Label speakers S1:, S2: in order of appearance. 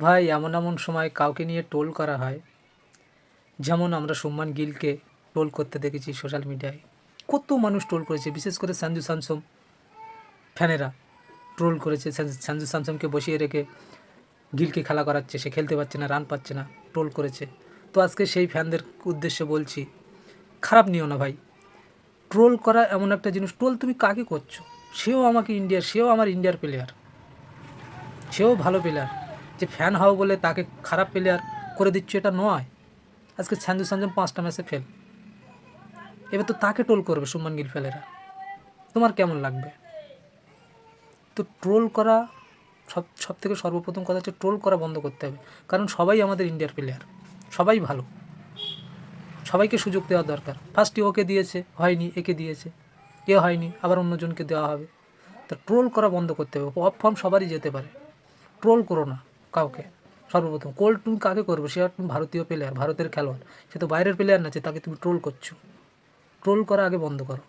S1: ভাই এমন এমন সময় কাউকে নিয়ে ট্রোল করা হয়, যেমন আমরা শুভমান গিলকে ট্রোল করতে দেখেছি সোশ্যাল মিডিয়ায়। কত মানুষ ট্রোল করেছে, বিশেষ করে সঞ্জু স্যামসন ফ্যানেরা ট্রোল করেছে। সঞ্জু স্যামসনকে বসিয়ে রেখে গিলকে খেলা করাচ্ছে, সে খেলতে পারছে না, রান পাচ্ছে না, ট্রোল করেছে। তো আজকে সেই ফ্যানদের উদ্দেশ্যে বলছি, খারাপ নিও না ভাই। ট্রোল করা এমন একটা জিনিস, ট্রোল তুমি কাকে করছো? সেও আমার ইন্ডিয়ার প্লেয়ার, সেও ভালো প্লেয়ার। যে ফ্যান হও বলে তাকে খারাপ প্লেয়ার করে দিচ্ছ, এটা নয়। আজকে সঞ্জু স্যামসন 5টা ম্যাচে ফেল, এবার তো তাকে ট্রোল করবে শুভমান গিল ফেলেরা, তোমার কেমন লাগবে? তো ট্রোল করা সব থেকে সর্বপ্রথম কথা হচ্ছে ট্রোল করা বন্ধ করতে হবে। কারণ সবাই আমাদের ইন্ডিয়ার প্লেয়ার, সবাই ভালো, সবাইকে সুযোগ দেওয়া দরকার। ফার্স্টে ওকে দিয়েছে, হয়নি, একে দিয়েছে, এ হয়নি, আবার অন্যজনকে দেওয়া হবে। তা ট্রোল করা বন্ধ করতে হবে। অফ ফর্ম সবারই যেতে পারে, ট্রোল করো না কাউকে। সর্বপ্রথম তুমি কাকে করবে? সে তুমি ভারতীয় প্লেয়ার, ভারতের খেলোয়াড়, সে তো বাইরের প্লেয়ার না যে তাকে তুমি ট্রোল করছো। ট্রোল করা আগে বন্ধ করো।